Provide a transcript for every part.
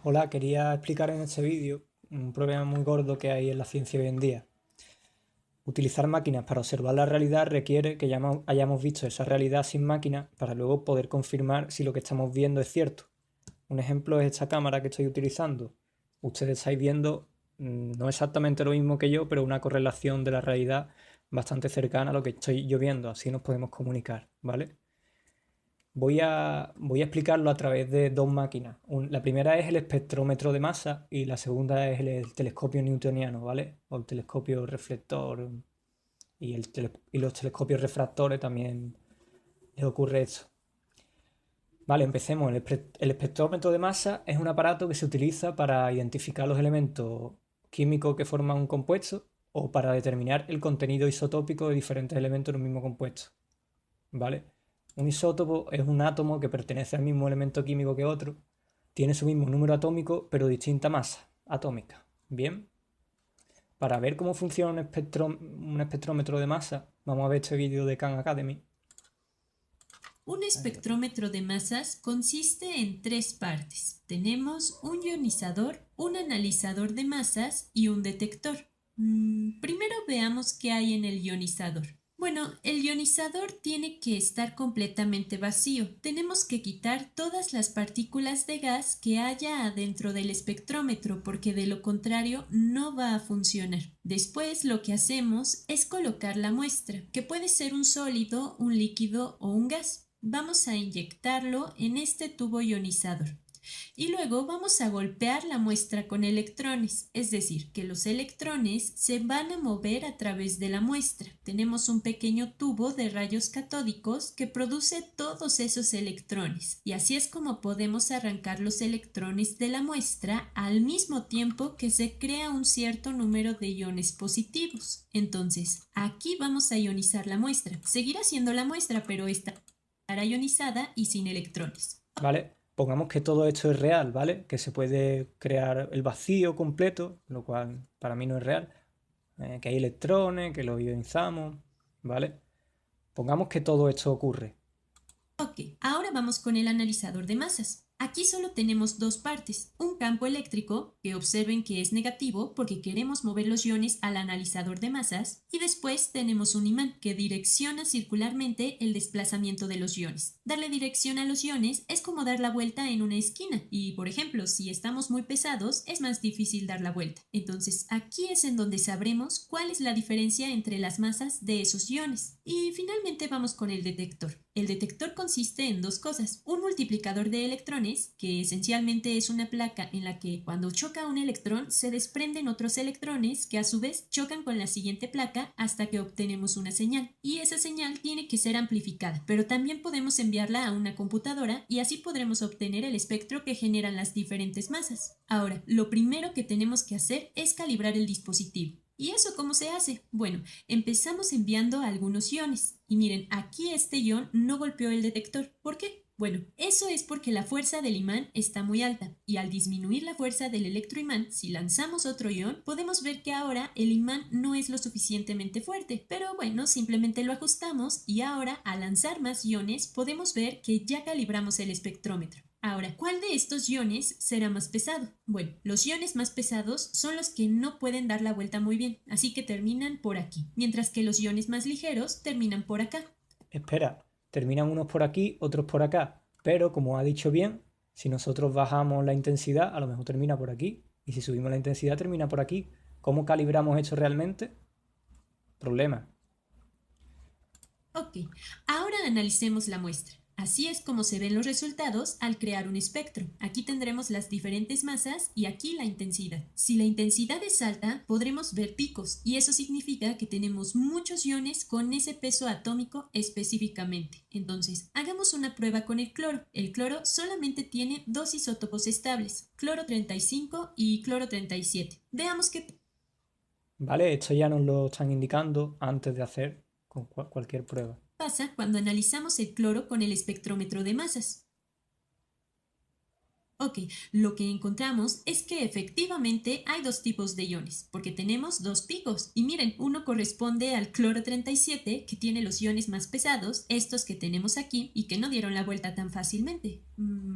Hola, quería explicar en este vídeo un problema muy gordo que hay en la ciencia hoy en día. Utilizar máquinas para observar la realidad requiere que ya hayamos visto esa realidad sin máquinas para luego poder confirmar si lo que estamos viendo es cierto. Un ejemplo es esta cámara que estoy utilizando. Ustedes estáis viendo no exactamente lo mismo que yo, pero una correlación de la realidad bastante cercana a lo que estoy yo viendo, así nos podemos comunicar, ¿vale? Voy a explicarlo a través de dos máquinas. La primera es el espectrómetro de masa y la segunda es el telescopio newtoniano, ¿vale? O el telescopio reflector y los telescopios refractores también les ocurre esto. Vale, empecemos. El espectrómetro de masa es un aparato que se utiliza para identificar los elementos químicos que forman un compuesto o para determinar el contenido isotópico de diferentes elementos en un mismo compuesto, ¿vale? Un isótopo es un átomo que pertenece al mismo elemento químico que otro, tiene su mismo número atómico, pero distinta masa atómica. Bien, para ver cómo funciona un espectrómetro de masa, vamos a ver este vídeo de Khan Academy. Un espectrómetro de masas consiste en tres partes. Tenemos un ionizador, un analizador de masas y un detector. Primero veamos qué hay en el ionizador. Bueno, el ionizador tiene que estar completamente vacío. Tenemos que quitar todas las partículas de gas que haya adentro del espectrómetro porque de lo contrario no va a funcionar. Después lo que hacemos es colocar la muestra, que puede ser un sólido, un líquido o un gas. Vamos a inyectarlo en este tubo ionizador. Y luego vamos a golpear la muestra con electrones, es decir, que los electrones se van a mover a través de la muestra. Tenemos un pequeño tubo de rayos catódicos que produce todos esos electrones y así es como podemos arrancar los electrones de la muestra al mismo tiempo que se crea un cierto número de iones positivos. Entonces, aquí vamos a ionizar la muestra. Seguirá siendo la muestra, pero estará ionizada y sin electrones. ¿Vale? Pongamos que todo esto es real, ¿vale? Que se puede crear el vacío completo, lo cual para mí no es real. Que hay electrones, que los ionizamos, ¿vale? Pongamos que todo esto ocurre. Ok, ahora vamos con el analizador de masas. Aquí solo tenemos dos partes, un campo eléctrico, que observen que es negativo porque queremos mover los iones al analizador de masas, y después tenemos un imán que direcciona circularmente el desplazamiento de los iones. Darle dirección a los iones es como dar la vuelta en una esquina, y por ejemplo, si estamos muy pesados, es más difícil dar la vuelta. Entonces, aquí es en donde sabremos cuál es la diferencia entre las masas de esos iones. Y finalmente vamos con el detector. El detector consiste en dos cosas, un multiplicador de electrones, que esencialmente es una placa en la que cuando choca un electrón se desprenden otros electrones que a su vez chocan con la siguiente placa hasta que obtenemos una señal. Y esa señal tiene que ser amplificada, pero también podemos enviarla a una computadora y así podremos obtener el espectro que generan las diferentes masas. Ahora, lo primero que tenemos que hacer es calibrar el dispositivo. ¿Y eso cómo se hace? Bueno, empezamos enviando algunos iones. Y miren, aquí este ion no golpeó el detector. ¿Por qué? Bueno, eso es porque la fuerza del imán está muy alta y al disminuir la fuerza del electroimán, si lanzamos otro ion, podemos ver que ahora el imán no es lo suficientemente fuerte. Pero bueno, simplemente lo ajustamos y ahora al lanzar más iones podemos ver que ya calibramos el espectrómetro. Ahora, ¿cuál de estos iones será más pesado? Bueno, los iones más pesados son los que no pueden dar la vuelta muy bien, así que terminan por aquí, mientras que los iones más ligeros terminan por acá. Espera, terminan unos por aquí, otros por acá, pero como ha dicho bien, si nosotros bajamos la intensidad, a lo mejor termina por aquí, y si subimos la intensidad, termina por aquí. ¿Cómo calibramos esto realmente? Problema. Ok, ahora analicemos la muestra. Así es como se ven los resultados al crear un espectro. Aquí tendremos las diferentes masas y aquí la intensidad. Si la intensidad es alta, podremos ver picos y eso significa que tenemos muchos iones con ese peso atómico específicamente. Entonces, hagamos una prueba con el cloro. El cloro solamente tiene dos isótopos estables, cloro 35 y cloro 37. Veamos qué ¿Vale? Esto ya nos lo están indicando antes de hacer con cualquier prueba. pasa cuando analizamos el cloro con el espectrómetro de masas. Ok, lo que encontramos es que efectivamente hay dos tipos de iones, porque tenemos dos picos. Y miren, uno corresponde al cloro 37, que tiene los iones más pesados, estos que tenemos aquí, y que no dieron la vuelta tan fácilmente.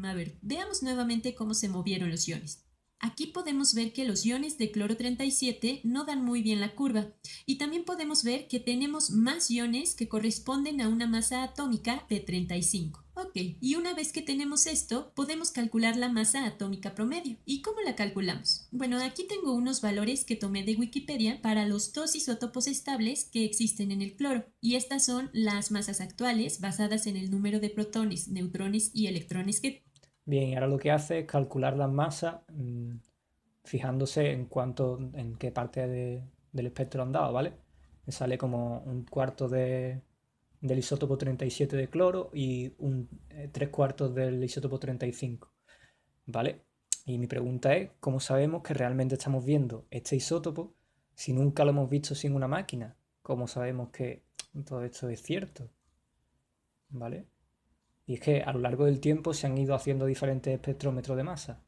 A ver, veamos nuevamente cómo se movieron los iones. Aquí podemos ver que los iones de cloro 37 no dan muy bien la curva y también podemos ver que tenemos más iones que corresponden a una masa atómica de 35. Ok, y una vez que tenemos esto, podemos calcular la masa atómica promedio. ¿Y cómo la calculamos? Bueno, aquí tengo unos valores que tomé de Wikipedia para los dos isótopos estables que existen en el cloro. Y estas son las masas actuales basadas en el número de protones, neutrones y electrones que... Bien, y ahora lo que hace es calcular las masas fijándose en qué parte del espectro han dado, ¿vale? Me sale como un cuarto del isótopo 37 de cloro y tres cuartos del isótopo 35, ¿vale? Y mi pregunta es, ¿cómo sabemos que realmente estamos viendo este isótopo si nunca lo hemos visto sin una máquina? ¿Cómo sabemos que todo esto es cierto? ¿Vale? Y es que a lo largo del tiempo se han ido haciendo diferentes espectrómetros de masa.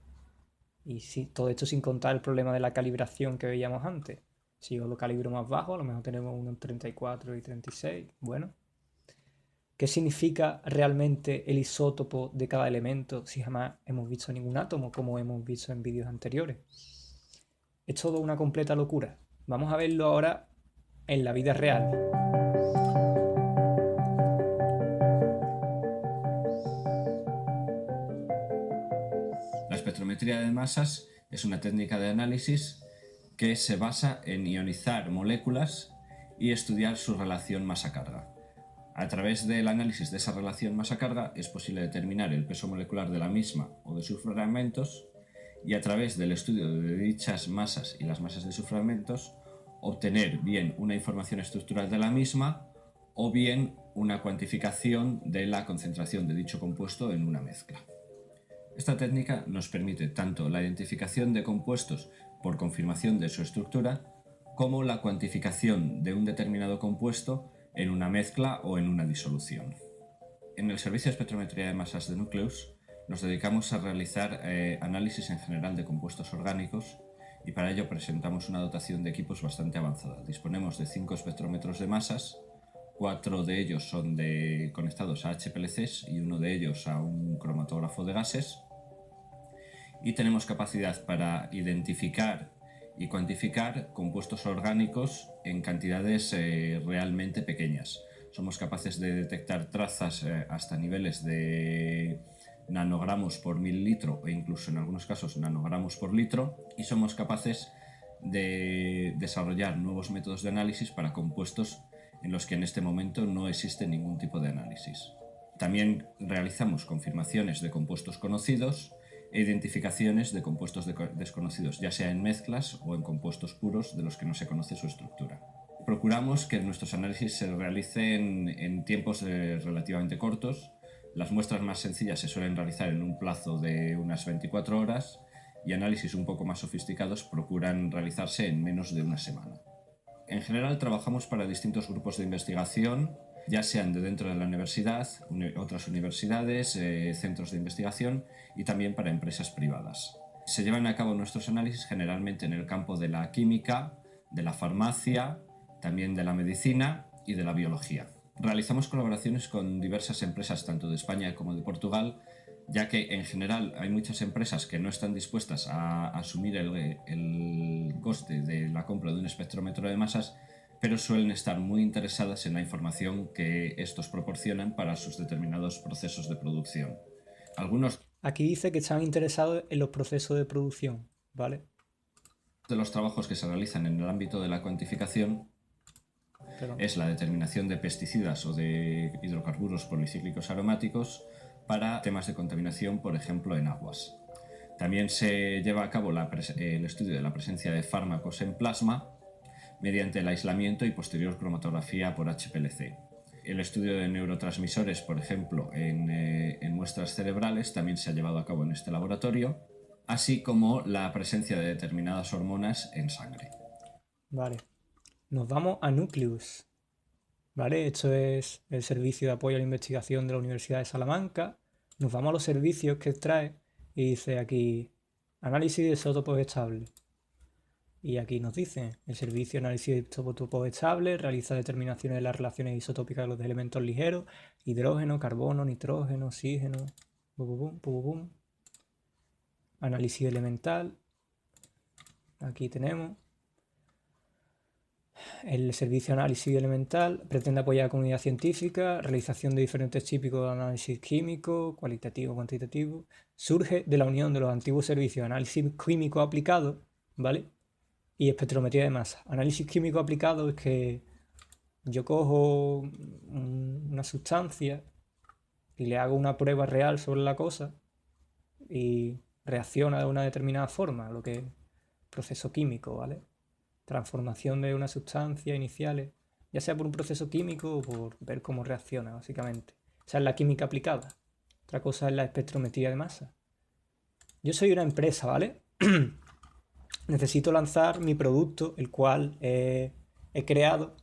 Y si, todo esto sin contar el problema de la calibración que veíamos antes. Si yo lo calibro más bajo, a lo mejor tenemos uno en 34 y 36. Bueno, ¿qué significa realmente el isótopo de cada elemento si jamás hemos visto ningún átomo como hemos visto en vídeos anteriores? Es todo una completa locura. Vamos a verlo ahora en la vida real. La espectrometría de masas es una técnica de análisis que se basa en ionizar moléculas y estudiar su relación masa-carga. A través del análisis de esa relación masa-carga es posible determinar el peso molecular de la misma o de sus fragmentos y a través del estudio de dichas masas y las masas de sus fragmentos obtener bien una información estructural de la misma o bien una cuantificación de la concentración de dicho compuesto en una mezcla. Esta técnica nos permite tanto la identificación de compuestos por confirmación de su estructura como la cuantificación de un determinado compuesto en una mezcla o en una disolución. En el Servicio de Espectrometría de Masas de Nucleus nos dedicamos a realizar análisis en general de compuestos orgánicos y para ello presentamos una dotación de equipos bastante avanzada. Disponemos de 5 espectrómetros de masas, 4 de ellos son conectados a HPLCs y uno de ellos a un cromatógrafo de gases, y tenemos capacidad para identificar y cuantificar compuestos orgánicos en cantidades realmente pequeñas. Somos capaces de detectar trazas hasta niveles de nanogramos por mililitro e incluso en algunos casos nanogramos por litro, y somos capaces de desarrollar nuevos métodos de análisis para compuestos en los que en este momento no existe ningún tipo de análisis. También realizamos confirmaciones de compuestos conocidos e identificaciones de compuestos desconocidos, ya sea en mezclas o en compuestos puros de los que no se conoce su estructura. Procuramos que nuestros análisis se realicen en tiempos relativamente cortos. Las muestras más sencillas se suelen realizar en un plazo de unas 24 horas y análisis un poco más sofisticados procuran realizarse en menos de una semana. En general trabajamos para distintos grupos de investigación, ya sean de dentro de la universidad, otras universidades, centros de investigación y también para empresas privadas. Se llevan a cabo nuestros análisis generalmente en el campo de la química, de la farmacia, también de la medicina y de la biología. Realizamos colaboraciones con diversas empresas tanto de España como de Portugal, ya que en general hay muchas empresas que no están dispuestas a asumir el coste de la compra de un espectrómetro de masas, pero suelen estar muy interesadas en la información que estos proporcionan para sus determinados procesos de producción. Aquí dice que están interesados en los procesos de producción, ¿vale? De los trabajos que se realizan en el ámbito de la cuantificación es la determinación de pesticidas o de hidrocarburos policíclicos aromáticos para temas de contaminación, por ejemplo, en aguas. También se lleva a cabo el estudio de la presencia de fármacos en plasma mediante el aislamiento y posterior cromatografía por HPLC. El estudio de neurotransmisores, por ejemplo, en muestras cerebrales también se ha llevado a cabo en este laboratorio, así como la presencia de determinadas hormonas en sangre. Vale. Nos vamos a Nucleus. ¿Vale? Esto es el servicio de apoyo a la investigación de la Universidad de Salamanca. Nos vamos a los servicios que trae y dice aquí análisis de isótopos estables. Y aquí nos dice, el servicio de análisis de isótopos estables realiza determinaciones de las relaciones isotópicas de los elementos ligeros, hidrógeno, carbono, nitrógeno, oxígeno, pum, pum, pum, pum. Análisis elemental. Aquí tenemos. El servicio de análisis elemental pretende apoyar a la comunidad científica, realización de diferentes típicos de análisis químico, cualitativo, cuantitativo. Surge de la unión de los antiguos servicios de análisis químico aplicado, ¿vale? Y espectrometría de masa. Análisis químico aplicado es que yo cojo una sustancia y le hago una prueba real sobre la cosa y reacciona de una determinada forma, lo que es proceso químico, ¿vale? Transformación de una sustancia iniciales, ya sea por un proceso químico o por ver cómo reacciona, básicamente. Esa es la química aplicada. Otra cosa es la espectrometría de masa. Yo soy una empresa, ¿vale? Necesito lanzar mi producto, el cual he creado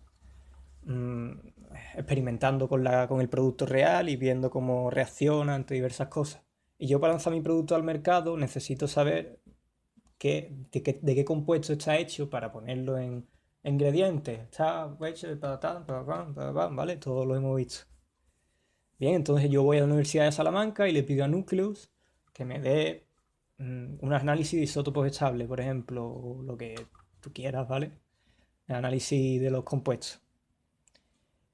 experimentando con el producto real y viendo cómo reacciona ante diversas cosas. Y yo para lanzar mi producto al mercado necesito saber de qué compuesto está hecho para ponerlo en ingredientes. Está hecho de ¿vale? Todo lo hemos visto. Bien, entonces yo voy a la Universidad de Salamanca y le pido a Nucleus que me dé un análisis de isótopos estables, por ejemplo, o lo que tú quieras, ¿vale? El análisis de los compuestos.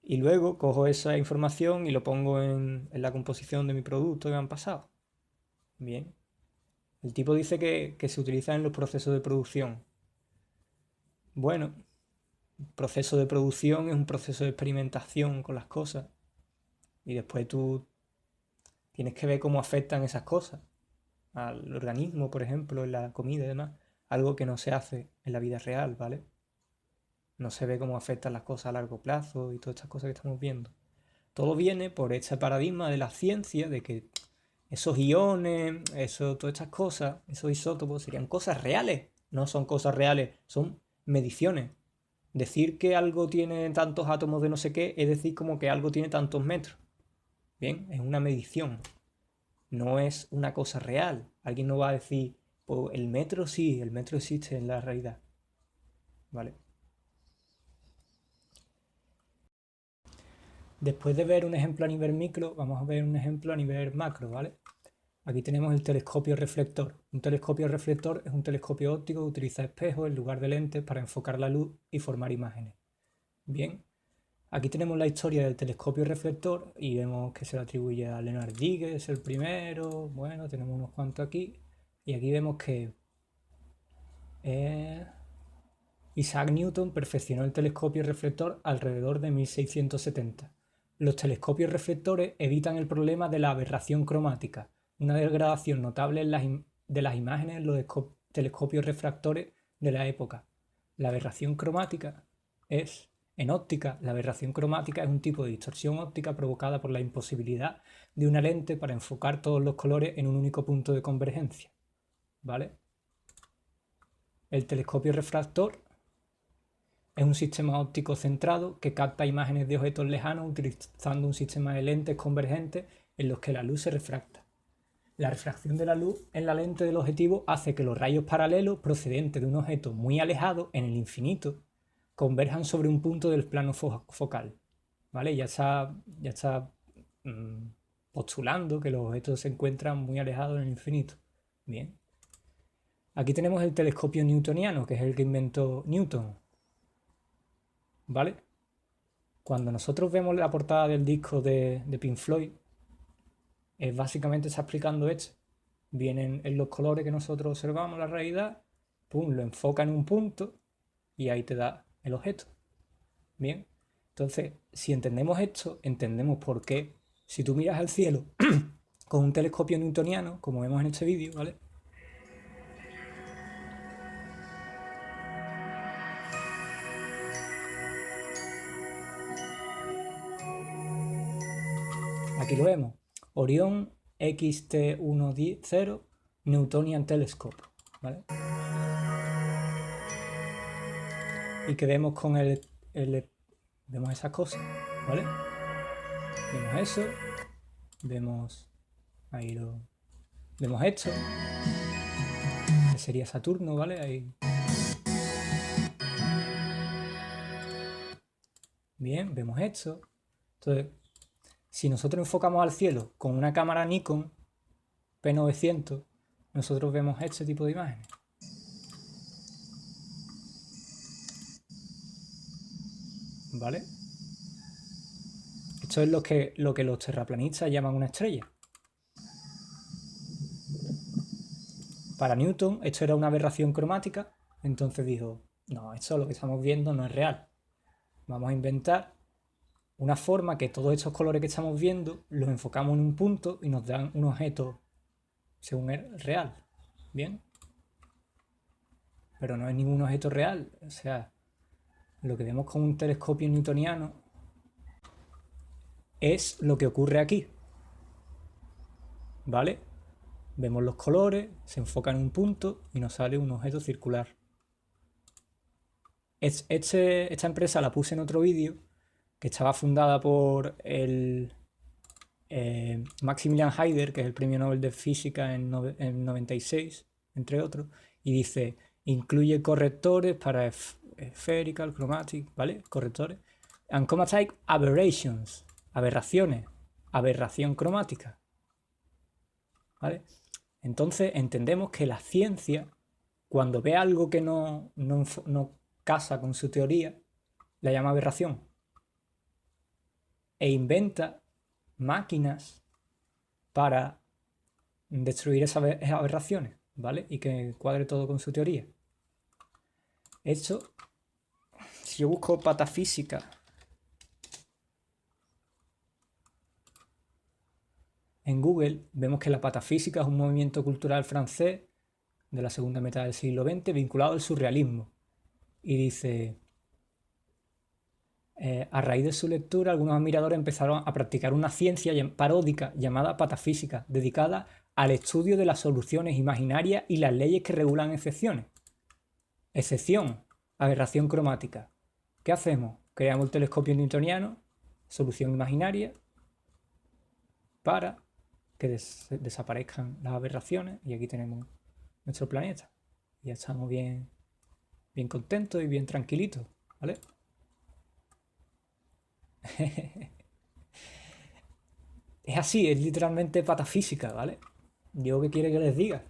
Y luego cojo esa información y lo pongo en la composición de mi producto que me han pasado. Bien. El tipo dice que se utiliza en los procesos de producción. Bueno, el proceso de producción es un proceso de experimentación con las cosas. Y después tú tienes que ver cómo afectan esas cosas al organismo, por ejemplo, en la comida y demás. Algo que no se hace en la vida real, ¿vale? No se ve cómo afectan las cosas a largo plazo y todas estas cosas que estamos viendo. Todo viene por este paradigma de la ciencia, de que esos iones, todas estas cosas, esos isótopos serían cosas reales. No son cosas reales, son mediciones. Decir que algo tiene tantos átomos de no sé qué es decir como que algo tiene tantos metros. Bien, es una medición. No es una cosa real. Alguien no va a decir, pues el metro sí, el metro existe en la realidad. ¿Vale? Después de ver un ejemplo a nivel micro, vamos a ver un ejemplo a nivel macro, ¿vale? Aquí tenemos el telescopio reflector. Un telescopio reflector es un telescopio óptico que utiliza espejos en lugar de lentes para enfocar la luz y formar imágenes. Bien, aquí tenemos la historia del telescopio reflector y vemos que se le atribuye a Leonard Giges, el primero. Bueno, tenemos unos cuantos aquí. Y aquí vemos que Isaac Newton perfeccionó el telescopio reflector alrededor de 1670. Los telescopios reflectores evitan el problema de la aberración cromática, una degradación notable de las imágenes en los telescopios refractores de la época. La aberración cromática en óptica, la aberración cromática es un tipo de distorsión óptica provocada por la imposibilidad de una lente para enfocar todos los colores en un único punto de convergencia. ¿Vale? El telescopio refractor es un sistema óptico centrado que capta imágenes de objetos lejanos utilizando un sistema de lentes convergentes en los que la luz se refracta. La refracción de la luz en la lente del objetivo hace que los rayos paralelos procedentes de un objeto muy alejado en el infinito converjan sobre un punto del plano focal. ¿Vale? Ya está postulando que los objetos se encuentran muy alejados en el infinito. Bien. Aquí tenemos el telescopio newtoniano, que es el que inventó Newton. ¿Vale? Cuando nosotros vemos la portada del disco de Pink Floyd, básicamente está explicando esto. Vienen en los colores que nosotros observamos la realidad, pum, lo enfoca en un punto y ahí te da el objeto. Bien, entonces, si entendemos esto, entendemos por qué, si tú miras al cielo con un telescopio newtoniano, como vemos en este vídeo, ¿vale? Aquí lo vemos. Orion XT110 Newtonian Telescope, ¿vale? Y que vemos con vemos esas cosas, ¿vale? Vemos eso, vemos ahí Vemos esto, que sería Saturno, ¿vale? Ahí. Bien, vemos esto. Entonces, si nosotros enfocamos al cielo con una cámara Nikon P900, nosotros vemos este tipo de imágenes. ¿Vale? Esto es lo que los terraplanistas llaman una estrella. Para Newton esto era una aberración cromática, entonces dijo, no, esto lo que estamos viendo no es real. Vamos a inventar una forma que todos estos colores que estamos viendo los enfocamos en un punto y nos dan un objeto según es real. ¿Bien? Pero no es ningún objeto real. O sea, lo que vemos con un telescopio newtoniano es lo que ocurre aquí. ¿Vale? Vemos los colores, se enfoca en un punto y nos sale un objeto circular. Esta empresa la puse en otro vídeo, que estaba fundada por el Maximilian Heider, que es el premio Nobel de Física en 96, entre otros, y dice, incluye correctores para spherical, chromatic, ¿vale? Correctores. And chromatic aberrations, aberraciones, aberración cromática, ¿vale? Entonces entendemos que la ciencia, cuando ve algo que no casa con su teoría, la llama aberración. E inventa máquinas para destruir esas aberraciones, ¿vale? Y que cuadre todo con su teoría. Esto, si yo busco patafísica en Google, vemos que la patafísica es un movimiento cultural francés de la segunda mitad del siglo XX vinculado al surrealismo. Y dice, a raíz de su lectura, algunos admiradores empezaron a practicar una ciencia paródica llamada patafísica, dedicada al estudio de las soluciones imaginarias y las leyes que regulan excepciones. Excepción, aberración cromática. ¿Qué hacemos? Creamos el telescopio newtoniano, solución imaginaria, para que desaparezcan las aberraciones, y aquí tenemos nuestro planeta. Ya estamos bien contentos y bien tranquilitos, ¿vale? Es así, es literalmente patafísica, ¿vale? Yo qué quiere que les diga.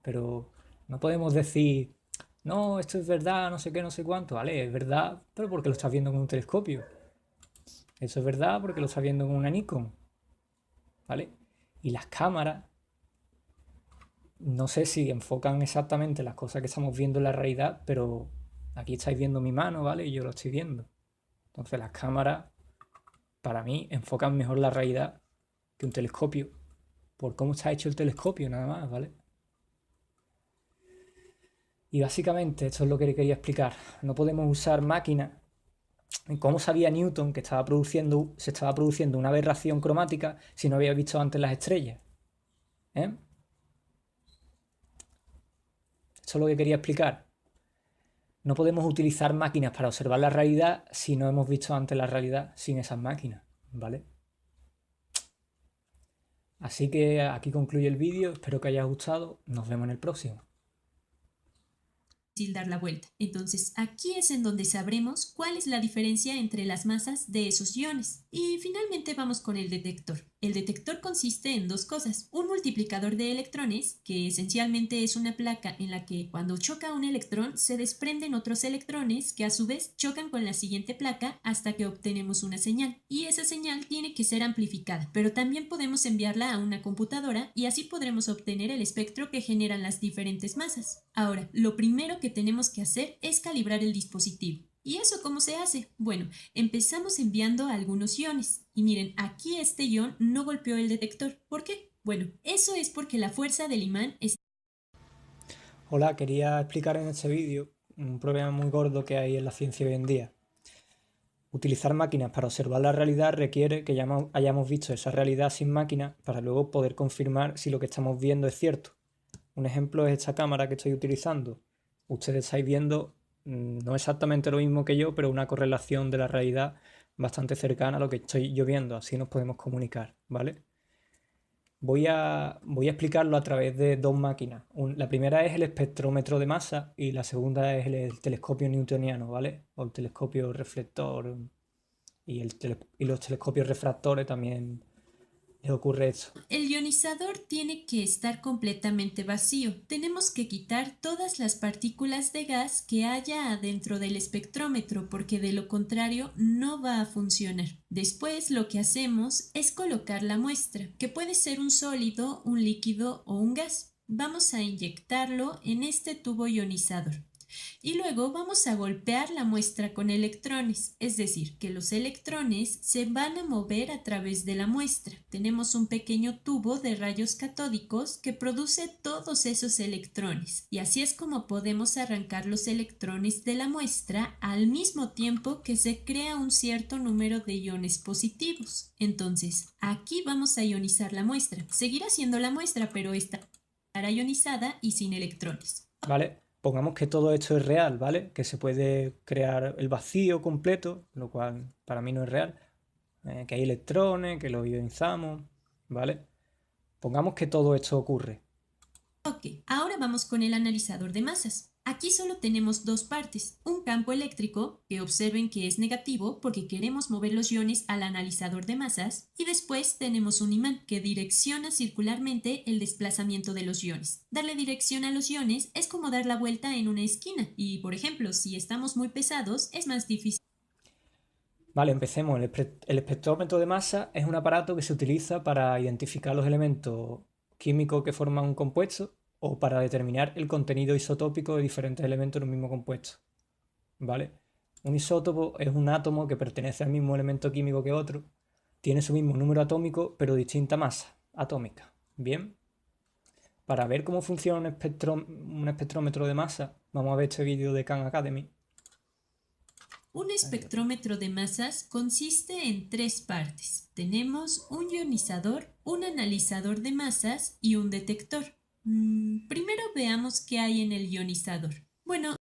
Pero no podemos decir, no, esto es verdad, no sé qué, no sé cuánto, ¿vale? Es verdad, pero porque lo estás viendo con un telescopio. Eso es verdad porque lo estás viendo con una Nikon, ¿vale? Y las cámaras, no sé si enfocan exactamente las cosas que estamos viendo en la realidad, pero aquí estáis viendo mi mano, ¿vale? Y yo lo estoy viendo. Entonces las cámaras, para mí, enfocan mejor la realidad que un telescopio, por cómo está hecho el telescopio, nada más, ¿vale? Y básicamente esto es lo que quería explicar. No podemos usar máquinas. ¿Cómo sabía Newton que se estaba produciendo una aberración cromática si no había visto antes las estrellas? Esto es lo que quería explicar. No podemos utilizar máquinas para observar la realidad si no hemos visto antes la realidad sin esas máquinas, ¿vale? Así que aquí concluye el vídeo, espero que haya gustado, nos vemos en el próximo. Dar la vuelta. Entonces, aquí es en donde sabremos cuál es la diferencia entre las masas de esos iones. Y finalmente vamos con el detector. El detector consiste en dos cosas. Un multiplicador de electrones, que esencialmente es una placa en la que cuando choca un electrón se desprenden otros electrones que a su vez chocan con la siguiente placa hasta que obtenemos una señal. Y esa señal tiene que ser amplificada, pero también podemos enviarla a una computadora y así podremos obtener el espectro que generan las diferentes masas. Ahora, lo primero que tenemos que hacer es calibrar el dispositivo. ¿Y eso cómo se hace? Bueno, empezamos enviando algunos iones. Y miren, aquí este ion no golpeó el detector. ¿Por qué? Bueno, eso es porque la fuerza del imán es... Hola, quería explicar en este vídeo un problema muy gordo que hay en la ciencia hoy en día. Utilizar máquinas para observar la realidad requiere que ya hayamos visto esa realidad sin máquinas para luego poder confirmar si lo que estamos viendo es cierto. Un ejemplo es esta cámara que estoy utilizando. Ustedes estáis viendo no exactamente lo mismo que yo, pero una correlación de la realidad bastante cercana a lo que estoy yo viendo. Así nos podemos comunicar, ¿vale? Voy a explicarlo a través de dos máquinas. La primera es el espectrómetro de masa y la segunda es el telescopio newtoniano, ¿vale? O el telescopio reflector y los telescopios refractores también les ocurre esto. El ionizador tiene que estar completamente vacío. Tenemos que quitar todas las partículas de gas que haya adentro del espectrómetro porque de lo contrario no va a funcionar. Después lo que hacemos es colocar la muestra, que puede ser un sólido, un líquido o un gas. Vamos a inyectarlo en este tubo ionizador. Y luego vamos a golpear la muestra con electrones, es decir, que los electrones se van a mover a través de la muestra. Tenemos un pequeño tubo de rayos catódicos que produce todos esos electrones y así es como podemos arrancar los electrones de la muestra al mismo tiempo que se crea un cierto número de iones positivos. Entonces, aquí vamos a ionizar la muestra. Seguirá siendo la muestra, pero estará ionizada y sin electrones. ¿Vale? Pongamos que todo esto es real, ¿vale? Que se puede crear el vacío completo, lo cual para mí no es real. Que hay electrones, que los ionizamos, ¿vale? Pongamos que todo esto ocurre. Ok, ahora vamos con el analizador de masas. Aquí solo tenemos dos partes, un campo eléctrico, que observen que es negativo porque queremos mover los iones al analizador de masas, y después tenemos un imán que direcciona circularmente el desplazamiento de los iones. Darle dirección a los iones es como dar la vuelta en una esquina, y por ejemplo, si estamos muy pesados, es más difícil. Vale, empecemos. El espectrómetro de masa es un aparato que se utiliza para identificar los elementos químicos que forman un compuesto o para determinar el contenido isotópico de diferentes elementos en un mismo compuesto. ¿Vale? Un isótopo es un átomo que pertenece al mismo elemento químico que otro, tiene su mismo número atómico pero distinta masa atómica. Bien, para ver cómo funciona un espectrómetro de masa, vamos a ver este vídeo de Khan Academy. Un espectrómetro de masas consiste en tres partes. Tenemos un ionizador, un analizador de masas y un detector. Primero veamos qué hay en el ionizador. Bueno,